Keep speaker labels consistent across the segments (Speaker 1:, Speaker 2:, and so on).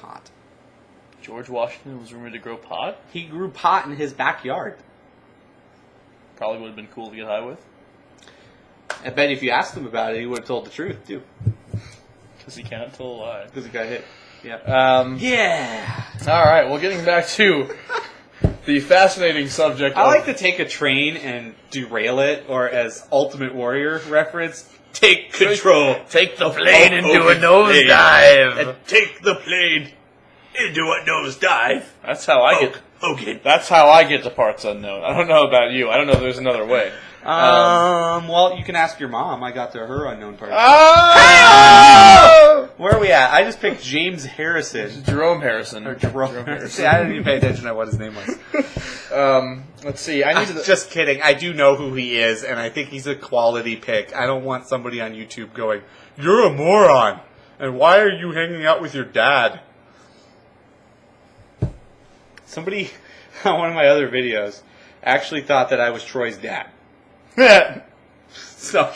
Speaker 1: pot.
Speaker 2: George Washington was rumored to grow pot?
Speaker 1: He grew pot in his backyard.
Speaker 2: Probably would have been cool to get high with.
Speaker 1: I bet if you asked him about it, he would have told the truth, too.
Speaker 2: Because he can't tell a lie.
Speaker 1: Because he got hit. Yeah.
Speaker 2: Yeah. All right, well, getting back to the fascinating subject
Speaker 1: I like to take a train and derail it, or as Ultimate Warrior reference, take control.
Speaker 2: Take the plane into a nosedive.
Speaker 1: And take the plane into a nosedive.
Speaker 2: That's how I get.
Speaker 1: Okay.
Speaker 2: That's how I get to parts unknown. I don't know about you. I don't know if there's another way.
Speaker 1: Well, you can ask your mom. I got to her unknown parts.
Speaker 2: Oh!
Speaker 1: Where are we at? I just picked James Harrison.
Speaker 2: Jerome Harrison.
Speaker 1: Or Jerome Harrison. I didn't even pay attention to what his name was.
Speaker 2: Let's see. I need to.
Speaker 1: Just kidding. I do know who he is, and I think he's a quality pick. I don't want somebody on YouTube going, "You're a moron, and why are you hanging out with your dad?" Somebody on one of my other videos actually thought that I was Troy's dad. So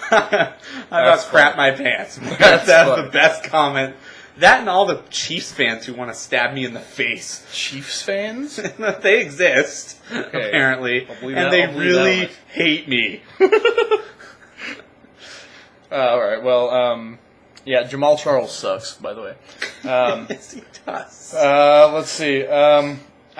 Speaker 1: I about crap my pants. That's the best comment. That and all the Chiefs fans who want to stab me in the face.
Speaker 2: Chiefs fans?
Speaker 1: They exist, apparently, and they really hate me.
Speaker 2: All right. Well, yeah, Jamal Charles sucks, by the way.
Speaker 1: Yes, he does.
Speaker 2: Let's see. I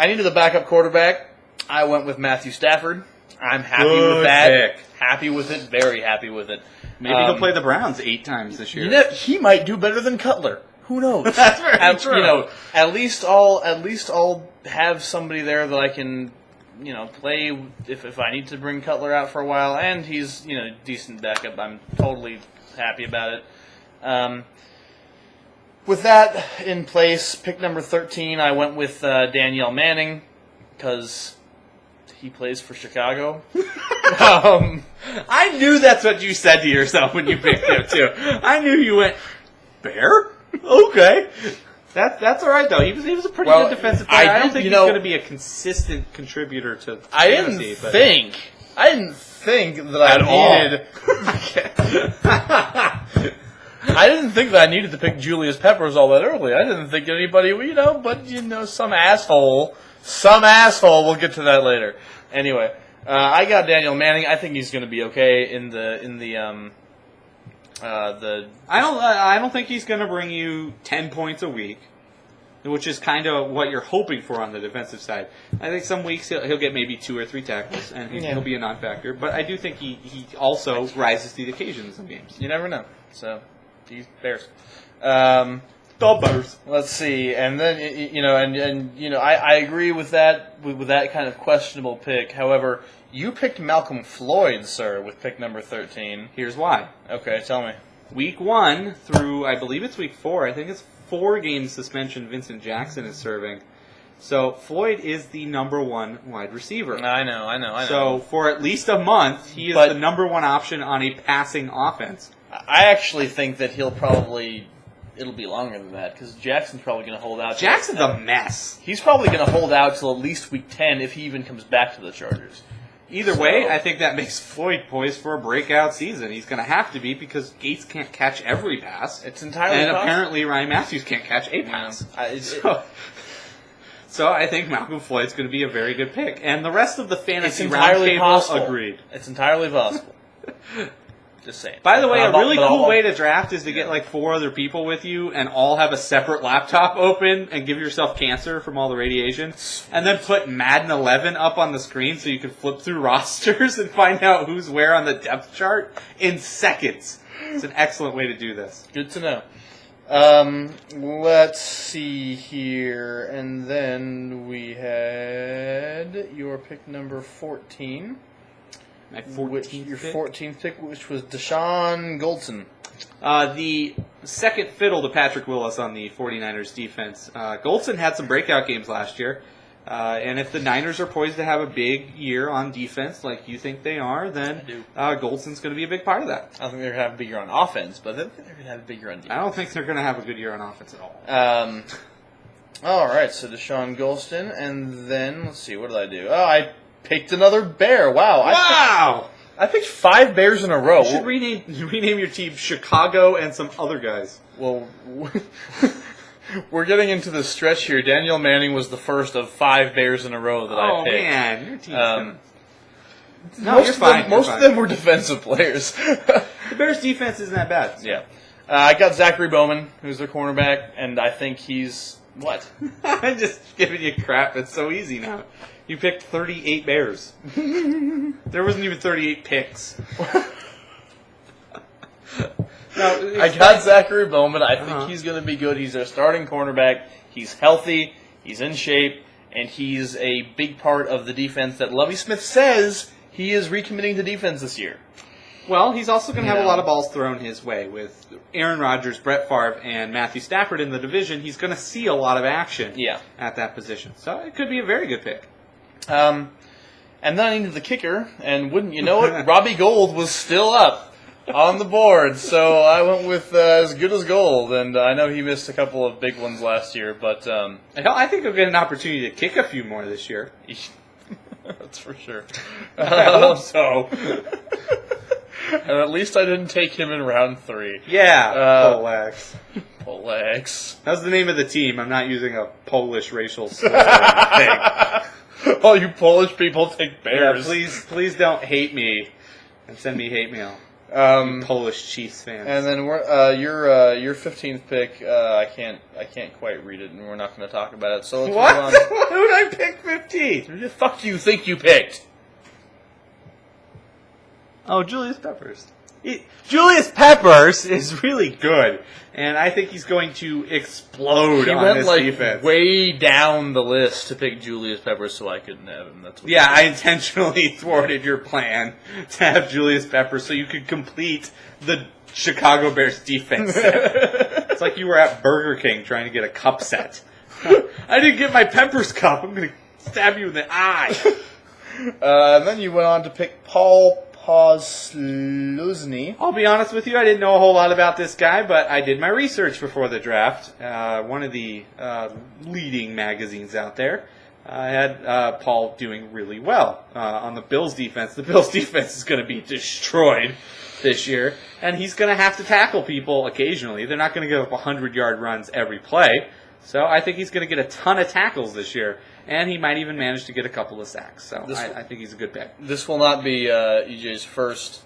Speaker 2: needed a backup quarterback. I went with Matthew Stafford. I'm happy with that.
Speaker 1: Pick.
Speaker 2: Happy with it. Very happy with it.
Speaker 1: Maybe he'll play the Browns 8 times this year.
Speaker 2: You know, he might do better than Cutler. Who knows?
Speaker 1: That's very true.
Speaker 2: You know, at least I'll have somebody there that I can, play if I need to bring Cutler out for a while, and he's decent backup. I'm totally happy about it. With that in place, pick number 13, I went with Danielle Manning because he plays for Chicago.
Speaker 1: I knew that's what you said to yourself when you picked him too. I knew you went Bear. Okay, that's all right though. He was a pretty good defensive player. I don't think he's going to be a consistent contributor to fantasy.
Speaker 2: I didn't think that I needed. I didn't think that I needed to pick Julius Peppers all that early. I didn't think anybody, but some asshole. We'll get to that later. Anyway, I got Daniel Manning. I think he's going to be okay in the.
Speaker 1: I don't think he's going to bring you 10 points a week, which is kind of what you're hoping for on the defensive side. I think some weeks he'll get maybe 2 or 3 tackles, and he'll be a non-factor. But I do think he also rises to the occasion in some games.
Speaker 2: You never know. So, these Bears.
Speaker 1: The Bears.
Speaker 2: Let's see, and then I agree with that kind of questionable pick. However, you picked Malcolm Floyd, sir, with pick number 13.
Speaker 1: Here's why.
Speaker 2: Okay, tell me.
Speaker 1: Week 1 through, I believe it's week 4. I think it's 4-game suspension Vincent Jackson is serving. So Floyd is the number 1 wide receiver.
Speaker 2: I know.
Speaker 1: So for at least a month, he is the number 1 option on a passing offense.
Speaker 2: I actually think that it'll be longer than that, because Jackson's probably going to hold out.
Speaker 1: Jackson's a mess.
Speaker 2: He's probably going to hold out till at least week 10 if he even comes back to the Chargers.
Speaker 1: Either way, I think that makes Floyd poised for a breakout season. He's going to have to be because Gates can't catch every pass.
Speaker 2: It's entirely
Speaker 1: And
Speaker 2: possible.
Speaker 1: Apparently Ryan Matthews can't catch a pass. So I think Malcolm Floyd's going to be a very good pick. And the rest of the fantasy roundtable agreed.
Speaker 2: It's entirely possible. Just saying.
Speaker 1: By the way, a really cool way to draft is to get like 4 other people with you and all have a separate laptop open and give yourself cancer from all the radiation. And then put Madden 11 up on the screen so you can flip through rosters and find out who's where on the depth chart in seconds. It's an excellent way to do this.
Speaker 2: Good to know. Let's see here. And then we had your pick number 14.
Speaker 1: My 14th
Speaker 2: pick, which was Deshaun Goldson.
Speaker 1: The second fiddle to Patrick Willis on the 49ers defense. Goldson had some breakout games last year. And if the Niners are poised to have a big year on defense, like you think they are, then Goldson's going to be a big part of that.
Speaker 2: I don't think they're going to have a big year on offense, but I think they're going to have a big year on defense.
Speaker 1: I don't think they're going to have a good year on offense at all.
Speaker 2: All right, so Deshaun Golston, and then, let's see, what did I do? Oh, I picked another Bear. Wow. I picked 5 Bears in a row.
Speaker 1: You should rename your team Chicago and some other guys.
Speaker 2: Well, We're getting into the stretch here. Daniel Manning was the first of 5 Bears in a row that I picked.
Speaker 1: Oh, man. Your team's No,
Speaker 2: most
Speaker 1: you're fine.
Speaker 2: Most of them were defensive players.
Speaker 1: The Bears' defense isn't that bad.
Speaker 2: Yeah. I got Zachary Bowman, who's their cornerback, and I think he's... What?
Speaker 1: I'm just giving you crap. It's so easy now. You picked 38 Bears. There wasn't even 38 picks. No,
Speaker 2: I got Zachary Bowman. I think he's going to be good. He's their starting cornerback. He's healthy. He's in shape. And he's a big part of the defense that Lovie Smith says he is recommitting to defense this year.
Speaker 1: Well, he's also going to have a lot of balls thrown his way. With Aaron Rodgers, Brett Favre, and Matthew Stafford in the division, he's going to see a lot of action at that position. So it could be a very good pick.
Speaker 2: And then I needed the kicker, and wouldn't you know it, Robbie Gould was still up on the board. So I went with as good as Gould, and I know he missed a couple of big ones last year. But
Speaker 1: hell, I think he'll get an opportunity to kick a few more this year.
Speaker 2: That's for sure.
Speaker 1: I hope so.
Speaker 2: And at least I didn't take him in round 3.
Speaker 1: Yeah, Polex.
Speaker 2: Polex.
Speaker 1: That's the name of the team. I'm not using a Polish racial slur or anything.
Speaker 2: All you Polish people take Bears.
Speaker 1: Yeah, please don't hate me and send me hate mail. Polish Chiefs fans.
Speaker 2: And then your 15th pick. I can't quite read it, and we're not going to talk about it. So let's
Speaker 1: what?
Speaker 2: move on.
Speaker 1: Who did I pick 15?
Speaker 2: Who the fuck do you think you picked?
Speaker 1: Oh, Julius Peppers. Julius Peppers is really good, and I think he's going to explode on this defense.
Speaker 2: Way down the list to pick Julius Peppers so I couldn't have him. That's what
Speaker 1: I intentionally thwarted your plan to have Julius Peppers so you could complete the Chicago Bears defense set. It's like you were at Burger King trying to get a cup set. I didn't get my Peppers cup. I'm going to stab you in the eye.
Speaker 2: And then you went on to pick Paul Posluszny.
Speaker 1: I'll be honest with you, I didn't know a whole lot about this guy, but I did my research before the draft. One of the leading magazines out there had Paul doing really well on the Bills defense. The Bills defense is going to be destroyed this year, and he's going to have to tackle people occasionally. They're not going to give up 100-yard runs every play, so I think he's going to get a ton of tackles this year. And he might even manage to get a couple of sacks. So I think he's a good pick.
Speaker 2: This will not be EJ's first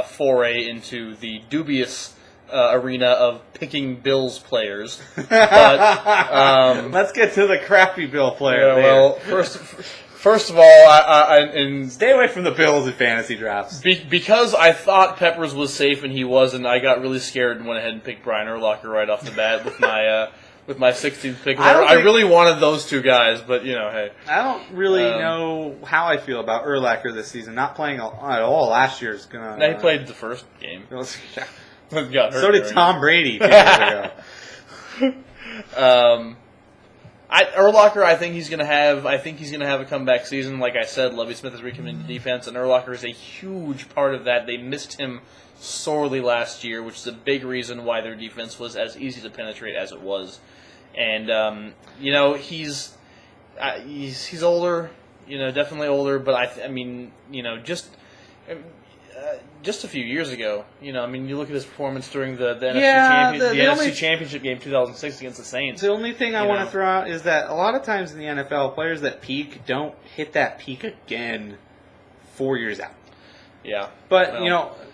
Speaker 2: foray into the dubious arena of picking Bills players. But
Speaker 1: let's get to the crappy Bill player.
Speaker 2: Well, first of all,
Speaker 1: stay away from the Bills in fantasy drafts.
Speaker 2: Because I thought Peppers was safe and he wasn't. I got really scared and went ahead and picked Brian Urlacher right off the bat with my. With my 16th pick. I really wanted those two guys, but, hey. I
Speaker 1: don't really know how I feel about Urlacher this season. Not playing at all last year is going to...
Speaker 2: No, he played the first game.
Speaker 1: Yeah. So did Tom Brady 2 years ago.
Speaker 2: Urlacher, I think he's going to have a comeback season. Like I said, Lovie Smith is recommitting to defense, and Urlacher is a huge part of that. They missed him sorely last year, which is a big reason why their defense was as easy to penetrate as it was. And he's older, definitely older. But just a few years ago, you look at his performance during the NFC Championship game 2006 against the Saints.
Speaker 1: The only thing I want to throw out is that a lot of times in the NFL, players that peak don't hit that peak again 4 years out.
Speaker 2: Yeah,
Speaker 1: but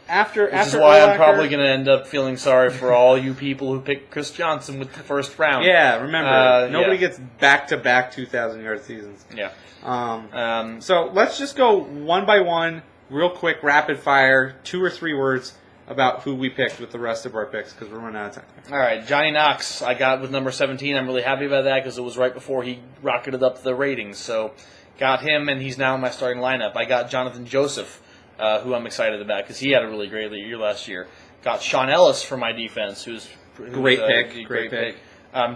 Speaker 1: After
Speaker 2: Which is why I'm probably going to end up feeling sorry for all you people who picked Chris Johnson with the first round.
Speaker 1: Yeah, remember, nobody gets back-to-back 2,000-yard seasons.
Speaker 2: Yeah.
Speaker 1: So let's just go one by one, real quick, rapid fire, 2 or 3 words about who we picked with the rest of our picks, because we're running out of time.
Speaker 2: All right, Johnny Knox, I got with number 17. I'm really happy about that because it was right before he rocketed up the ratings. So got him, and he's now in my starting lineup. I got Jonathan Joseph. Who I'm excited about because he had a really great year last year. Got Sean Ellis for my defense, who's
Speaker 1: great pick.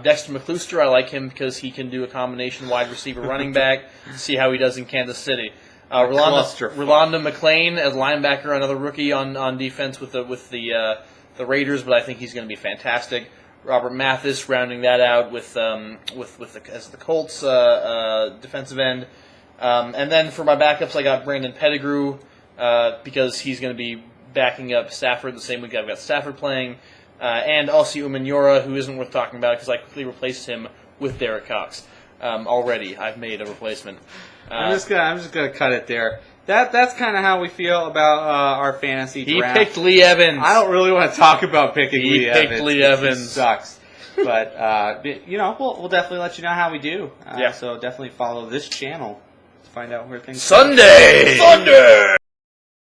Speaker 2: Dexter McCluster, I like him because he can do a combination wide receiver running back. See how he does in Kansas City. Rolando McClain as linebacker, another rookie on defense with the Raiders, but I think he's going to be fantastic. Robert Mathis rounding that out as the Colts defensive end. And then for my backups, I got Brandon Pettigrew. Because he's going to be backing up Stafford the same week I've got Stafford playing. and Elsie Umenyiora, who isn't worth talking about because I quickly replaced him with Derek Cox. Already, I've made a replacement.
Speaker 1: I'm just gonna cut it there. That's kind of how we feel about our fantasy draft.
Speaker 2: He picked Lee Evans.
Speaker 1: I don't really want to talk about picking Lee Evans.
Speaker 2: He picked Lee Evans.
Speaker 1: It sucks. But, we'll definitely let you know how we do.
Speaker 2: Yeah.
Speaker 1: So definitely follow this channel to find out where things
Speaker 2: Sunday!